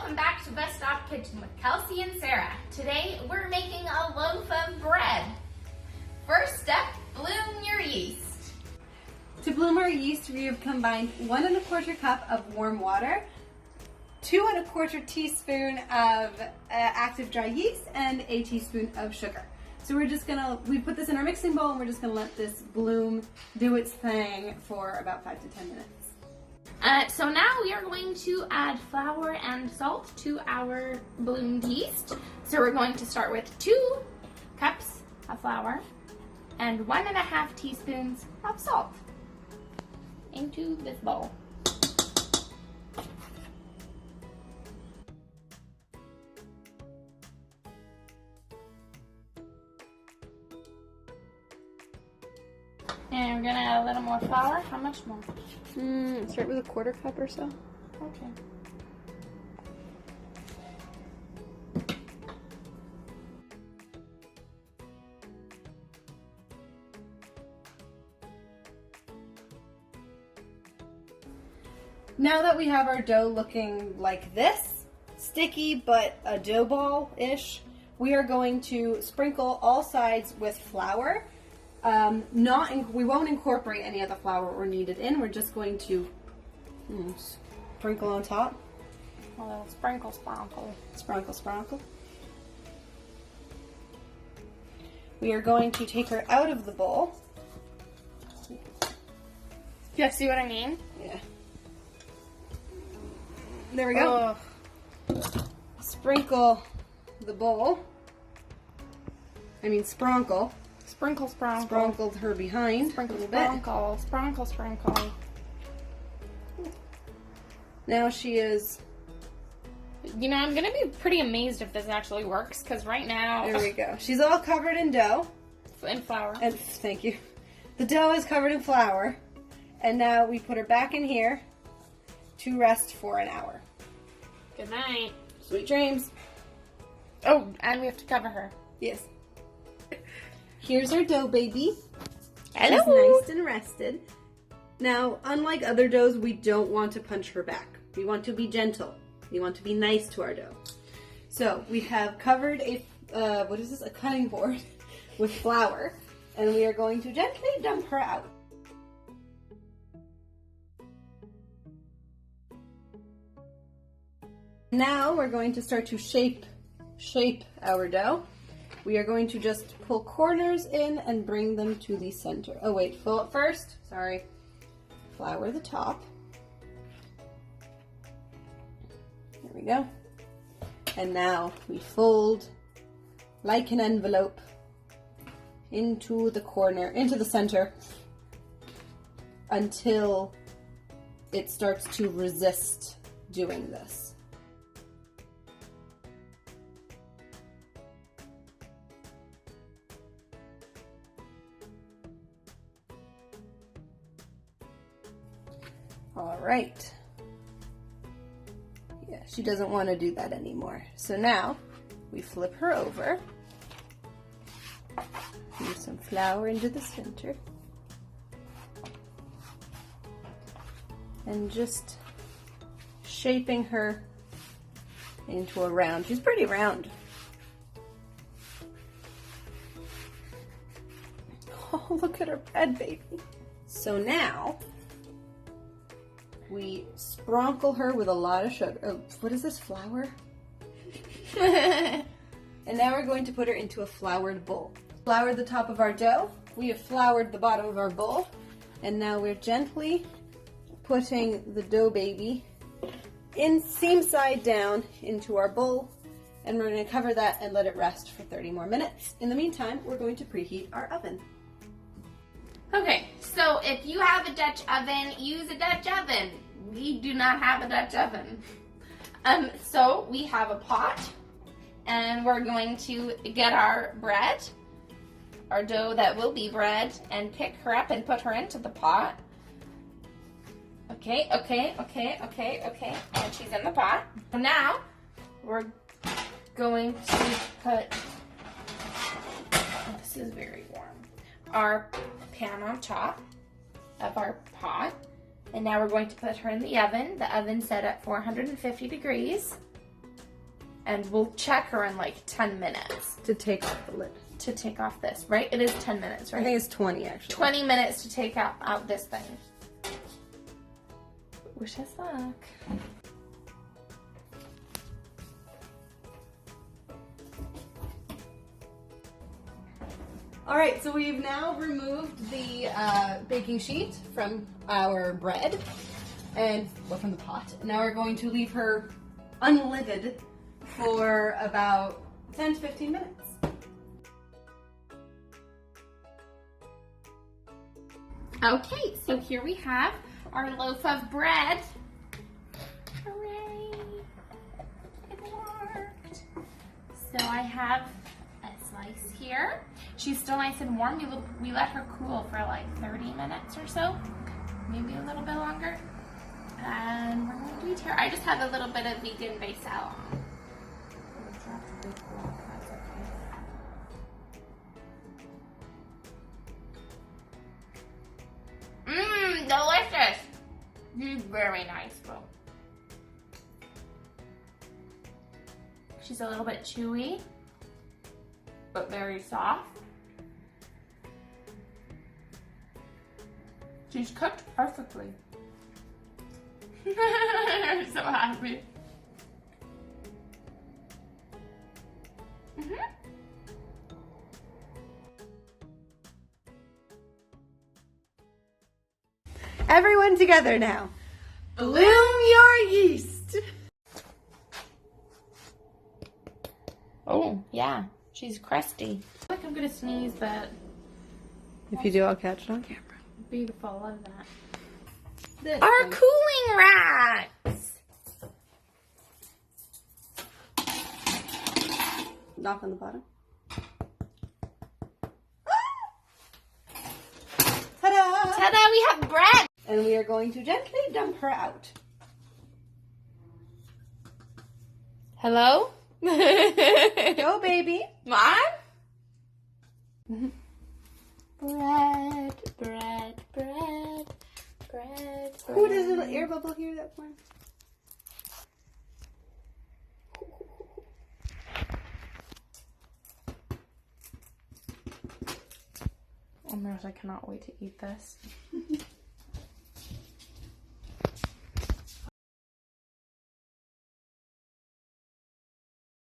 welcome back to Bus Stop Kitchen with Kelsey and Sarah. Today we're making a loaf of bread. First step, bloom your yeast. To bloom our yeast, we have combined 1 1/4 cup of warm water, 2 1/4 teaspoon of active dry yeast, and a teaspoon of sugar. So we put this in our mixing bowl and we're just gonna let this bloom, do its thing for about 5 to 10 minutes. So now we are going to add flour and salt to our bloomed yeast. So we're going to start with 2 cups of flour and 1 1/2 teaspoons of salt into this bowl. And we're gonna add a little more flour. How much more? Start with a 1/4 cup or so. Okay. Now that we have our dough looking like this, sticky but a dough ball-ish, we are going to sprinkle all sides with flour. We won't incorporate any of the flour or knead it in. We're just going to sprinkle on top. A little sprinkle, sprinkle. Sprinkle, sprinkle. We are going to take her out of the bowl. You see what I mean? Yeah. There we go. Sprinkle the bowl. Sprinkle. Sprinkle, sprinkle. Sprinkled her behind Sprinkle, a little bit. sprinkle, sprinkle, sprinkle. Now she is. You know, I'm gonna be pretty amazed if this actually works, because right now. There we go. She's all covered in dough. And flour. And thank you. The dough is covered in flour. And now we put her back in here to rest for an hour. Good night. Sweet dreams. Oh, and we have to cover her. Yes. Here's our dough baby. Hello. She's nice and rested. Now, unlike other doughs, we don't want to punch her back. We want to be gentle. We want to be nice to our dough. So we have covered a cutting board with flour, and we are going to gently dump her out. Now we're going to start to shape our dough. We are going to just pull corners in and bring them to the center. Oh wait, first, flour the top. There we go. And now we fold like an envelope into the center until it starts to resist doing this. All right. Yeah, she doesn't want to do that anymore. So now we flip her over. Use some flour into the center. And just shaping her into a round. She's pretty round. Oh, look at her bread, baby. So now we sprinkle her with a lot of sugar. Oh, what is this, flour? And now we're going to put her into a floured bowl. Floured the top of our dough. We have floured the bottom of our bowl. And now we're gently putting the dough baby in seam side down into our bowl. And we're going to cover that and let it rest for 30 more minutes. In the meantime, we're going to preheat our oven. Okay, so if you have a Dutch oven, use a Dutch oven. We do not have a Dutch oven. So we have a pot, and we're going to get our bread, our dough that will be bread, and pick her up and put her into the pot. Okay. And she's in the pot. Now we're going to put, this is very warm, our pan on top of our pot. And now we're going to put her in the oven. The oven's set at 450 degrees. And we'll check her in like 10 minutes To take off the lid. to take off this, right? It is 10 minutes, right? I think it's 20 actually. 20 minutes to take out this thing. Wish us luck. All right, so we've now removed the baking sheet from our bread and from the pot. And now we're going to leave her unlidded for about 10 to 15 minutes. Okay, so here we have our loaf of bread. Hooray! It worked. So I have a slice here. She's still nice and warm. We let her cool for like 30 minutes or so, maybe a little bit longer. And we're going to eat here. I just have a little bit of vegan basil on. Mmm, delicious. She's very nice, though. She's a little bit chewy, but very soft. She's cooked perfectly. I'm so happy. Everyone together now. Bloom your yeast. Oh, yeah. She's crusty. I feel like I'm gonna sneeze, but If you do, I'll catch it on camera. beautiful. Love that. This Our one. cooling racks. Knock on the bottom. Ta-da! Ta-da, we have bread. And we are going to gently dump her out. Hello? Go, baby. Mom? Bread, bread, bread, bread. Ooh, there's a little air bubble here. That one. Oh my gosh, I cannot wait to eat this.